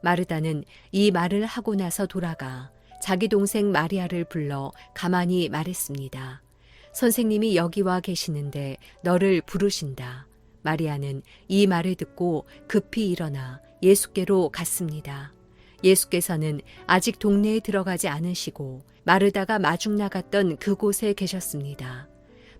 마르다는 이 말을 하고 나서 돌아가 자기 동생 마리아를 불러 가만히 말했습니다. 선생님이 여기 와 계시는데 너를 부르신다. 마리아는 이 말을 듣고 급히 일어나 예수께로 갔습니다. 예수께서는 아직 동네에 들어가지 않으시고 마르다가 마중 나갔던 그곳에 계셨습니다.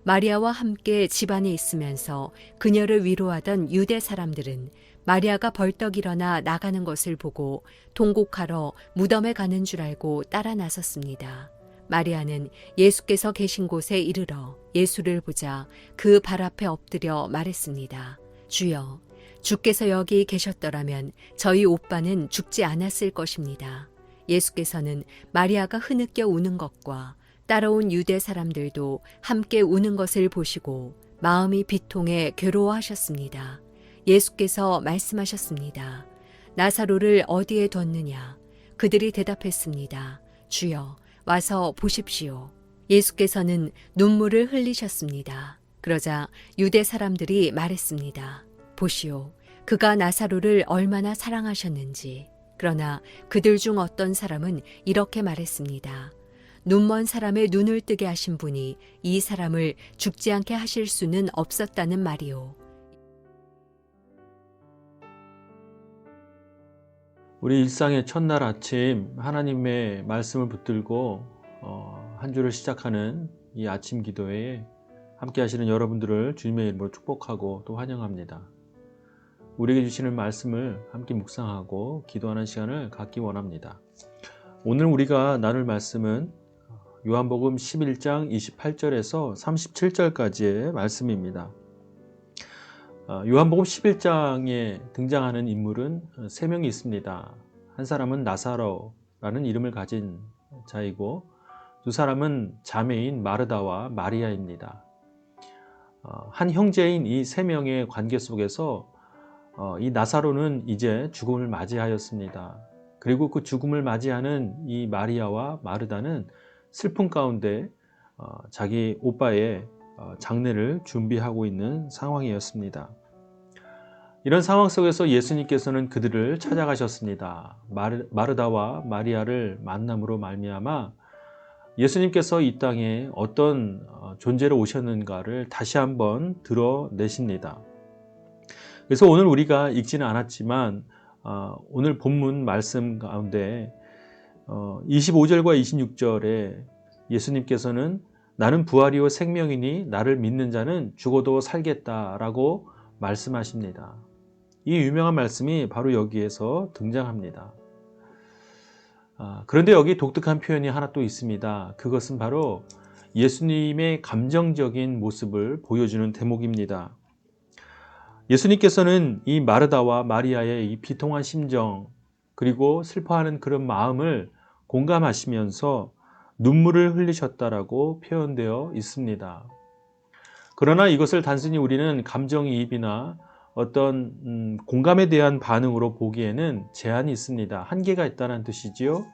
마리아와 함께 집안에 있으면서 그녀를 위로하던 유대 사람들은 마리아가 벌떡 일어나 나가는 것을 보고 통곡하러 무덤에 가는 줄 알고 따라 나섰습니다. 마리아는 예수께서 계신 곳에 이르러 예수를 보자 그 발 앞에 엎드려 말했습니다. 주여, 주께서 여기 계셨더라면 저희 오빠는 죽지 않았을 것입니다. 예수께서는 마리아가 흐느껴 우는 것과 따라온 유대 사람들도 함께 우는 것을 보시고 마음이 비통해 괴로워하셨습니다. 예수께서 말씀하셨습니다. 나사로를 어디에 뒀느냐? 그들이 대답했습니다. 주여, 와서 보십시오. 예수께서는 눈물을 흘리셨습니다. 그러자 유대 사람들이 말했습니다. 보시오, 그가 나사로를 얼마나 사랑하셨는지. 그러나 그들 중 어떤 사람은 이렇게 말했습니다. 눈먼 사람의 눈을 뜨게 하신 분이 이 사람을 죽지 않게 하실 수는 없었다는 말이오. 우리 일상의 첫날 아침 하나님의 말씀을 붙들고 한 주를 시작하는 이 아침 기도회에 함께 하시는 여러분들을 주님의 이름으로 축복하고 또 환영합니다. 우리에게 주시는 말씀을 함께 묵상하고 기도하는 시간을 갖기 원합니다. 오늘 우리가 나눌 말씀은 요한복음 11장 28절에서 37절까지의 말씀입니다. 요한복음 11장에 등장하는 인물은 3명이 있습니다. 한 사람은 나사로라는 이름을 가진 자이고 두 사람은 자매인 마르다와 마리아입니다. 한 형제인 이 3명의 관계 속에서 이 나사로는 이제 죽음을 맞이하였습니다. 그리고 그 죽음을 맞이하는 이 마리아와 마르다는 슬픔 가운데 자기 오빠의 장례를 준비하고 있는 상황이었습니다. 이런 상황 속에서 예수님께서는 그들을 찾아가셨습니다. 마르다와 마리아를 만남으로 말미암아 예수님께서 이 땅에 어떤 존재로 오셨는가를 다시 한번 드러내십니다. 그래서 오늘 우리가 읽지는 않았지만 오늘 본문 말씀 가운데 25절과 26절에 예수님께서는 나는 부활이요 생명이니 나를 믿는 자는 죽어도 살겠다라고 말씀하십니다. 이 유명한 말씀이 바로 여기에서 등장합니다. 그런데 여기 독특한 표현이 하나 또 있습니다. 그것은 바로 예수님의 감정적인 모습을 보여주는 대목입니다. 예수님께서는 이 마르다와 마리아의 이 비통한 심정 그리고 슬퍼하는 그런 마음을 공감하시면서 눈물을 흘리셨다라고 표현되어 있습니다. 그러나 이것을 단순히 우리는 감정이입이나 어떤 공감에 대한 반응으로 보기에는 제한이 있습니다. 한계가 있다는 뜻이지요.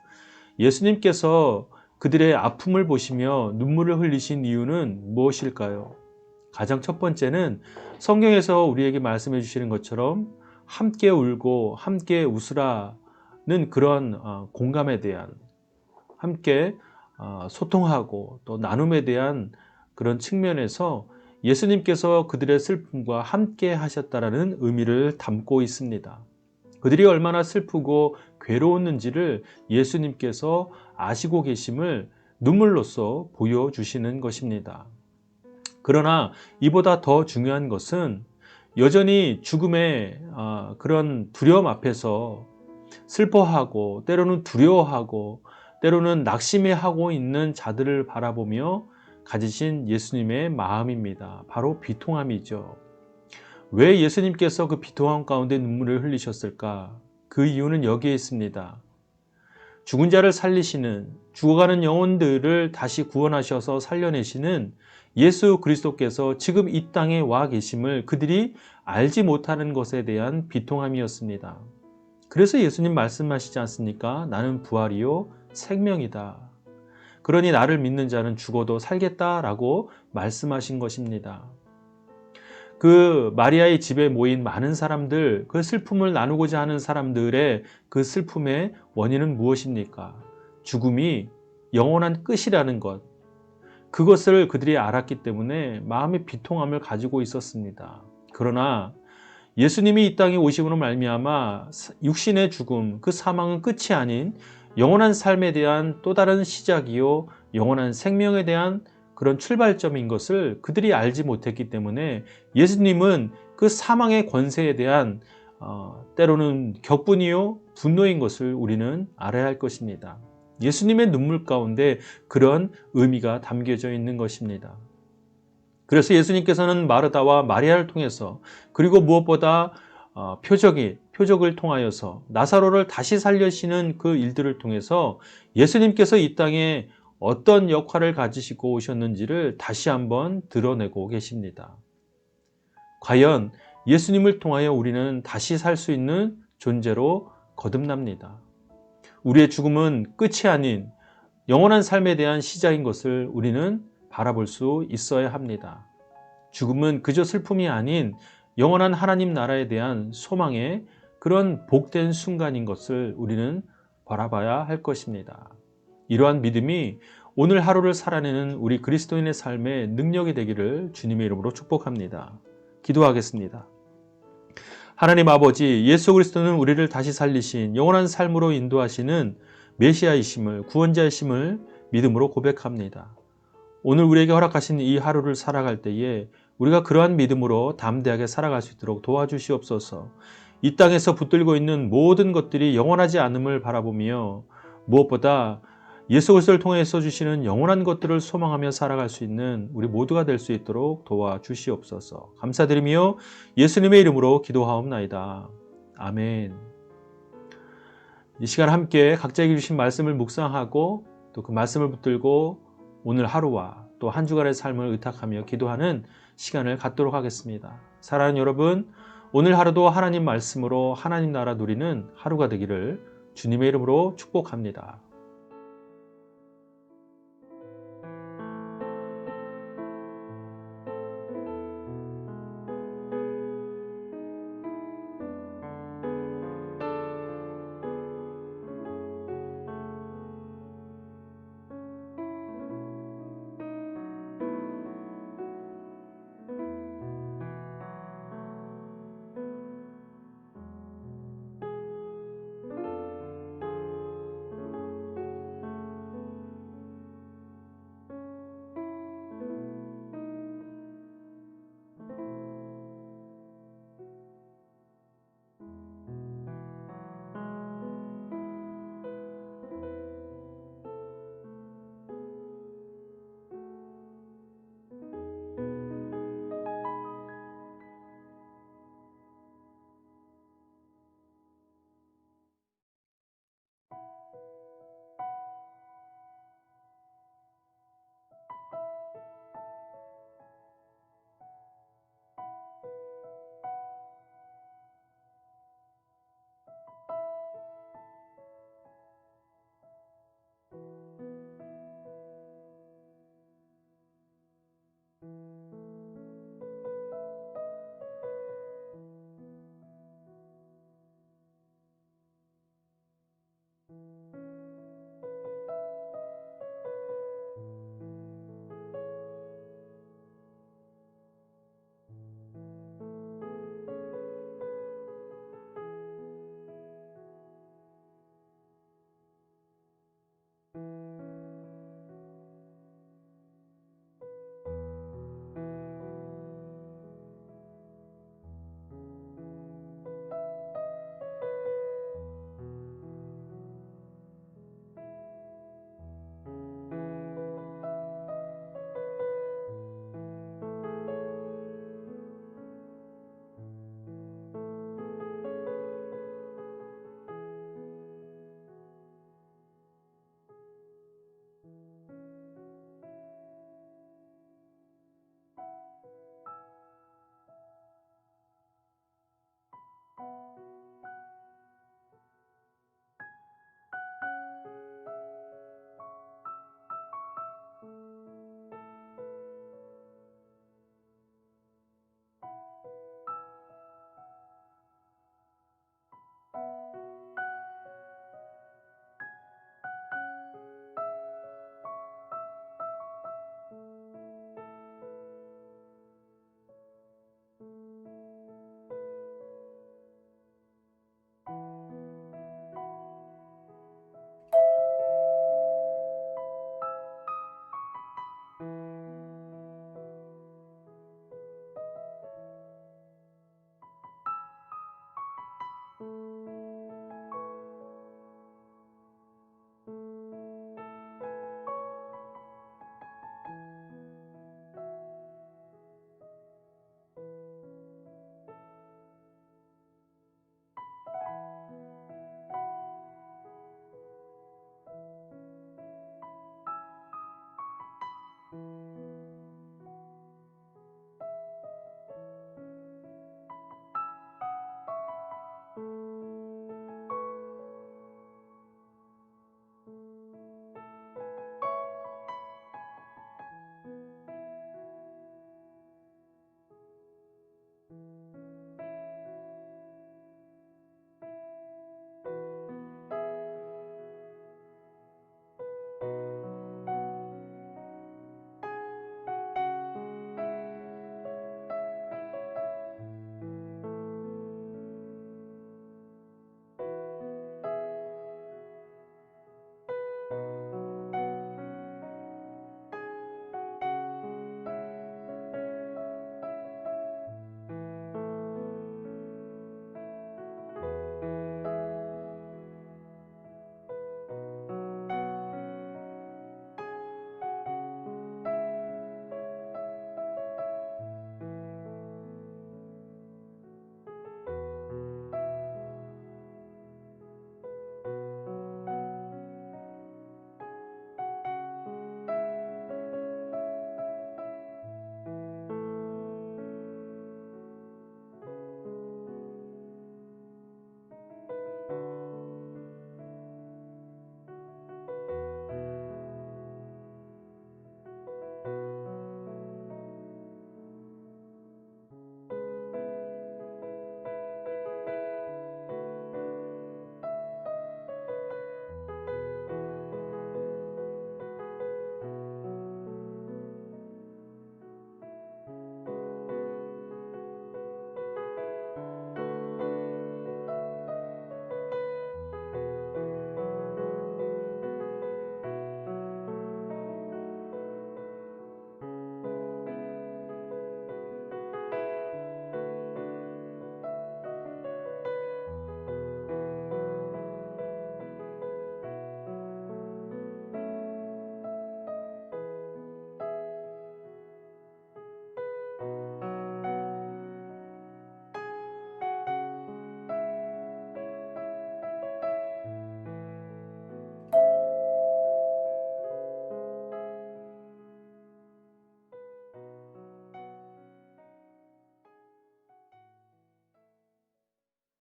예수님께서 그들의 아픔을 보시며 눈물을 흘리신 이유는 무엇일까요? 가장 첫 번째는 성경에서 우리에게 말씀해 주시는 것처럼 함께 울고 함께 웃으라는 그런 공감에 대한 함께 소통하고 또 나눔에 대한 그런 측면에서 예수님께서 그들의 슬픔과 함께 하셨다라는 의미를 담고 있습니다. 그들이 얼마나 슬프고 괴로웠는지를 예수님께서 아시고 계심을 눈물로써 보여주시는 것입니다. 그러나 이보다 더 중요한 것은 여전히 죽음의 그런 두려움 앞에서 슬퍼하고 때로는 두려워하고 때로는 낙심해하고 있는 자들을 바라보며 가지신 예수님의 마음입니다. 바로 비통함이죠. 왜 예수님께서 그 비통함 가운데 눈물을 흘리셨을까? 그 이유는 여기에 있습니다. 죽은 자를 살리시는, 죽어가는 영혼들을 다시 구원하셔서 살려내시는 예수 그리스도께서 지금 이 땅에 와 계심을 그들이 알지 못하는 것에 대한 비통함이었습니다. 그래서 예수님 말씀하시지 않습니까? 나는 부활이요 생명이다. 그러니 나를 믿는 자는 죽어도 살겠다라고 말씀하신 것입니다. 그 마리아의 집에 모인 많은 사람들, 그 슬픔을 나누고자 하는 사람들의 그 슬픔의 원인은 무엇입니까? 죽음이 영원한 끝이라는 것. 그것을 그들이 알았기 때문에 마음의 비통함을 가지고 있었습니다. 그러나 예수님이 이 땅에 오심으로 말미암아 육신의 죽음, 그 사망은 끝이 아닌 영원한 삶에 대한 또 다른 시작이요 영원한 생명에 대한 그런 출발점인 것을 그들이 알지 못했기 때문에 예수님은 그 사망의 권세에 대한 때로는 격분이요 분노인 것을 우리는 알아야 할 것입니다. 예수님의 눈물 가운데 그런 의미가 담겨져 있는 것입니다. 그래서 예수님께서는 마르다와 마리아를 통해서 그리고 무엇보다 표적을 통하여서 나사로를 다시 살려시는 그 일들을 통해서 예수님께서 이 땅에 어떤 역할을 가지시고 오셨는지를 다시 한번 드러내고 계십니다. 과연 예수님을 통하여 우리는 다시 살 수 있는 존재로 거듭납니다. 우리의 죽음은 끝이 아닌 영원한 삶에 대한 시작인 것을 우리는 바라볼 수 있어야 합니다. 죽음은 그저 슬픔이 아닌 영원한 하나님 나라에 대한 소망의 그런 복된 순간인 것을 우리는 바라봐야 할 것입니다. 이러한 믿음이 오늘 하루를 살아내는 우리 그리스도인의 삶의 능력이 되기를 주님의 이름으로 축복합니다. 기도하겠습니다. 하나님 아버지, 예수 그리스도는 우리를 다시 살리신 영원한 삶으로 인도하시는 메시아이심을, 구원자이심을 믿음으로 고백합니다. 오늘 우리에게 허락하신 이 하루를 살아갈 때에 우리가 그러한 믿음으로 담대하게 살아갈 수 있도록 도와주시옵소서. 이 땅에서 붙들고 있는 모든 것들이 영원하지 않음을 바라보며 무엇보다 예수 그리스도를 통해서 주시는 영원한 것들을 소망하며 살아갈 수 있는 우리 모두가 될 수 있도록 도와주시옵소서. 감사드리며 예수님의 이름으로 기도하옵나이다. 아멘. 이 시간 함께 각자에게 주신 말씀을 묵상하고 또 그 말씀을 붙들고 오늘 하루와 또 한 주간의 삶을 의탁하며 기도하는 시간을 갖도록 하겠습니다. 사랑하는 여러분, 오늘 하루도 하나님 말씀으로 하나님 나라 누리는 하루가 되기를 주님의 이름으로 축복합니다.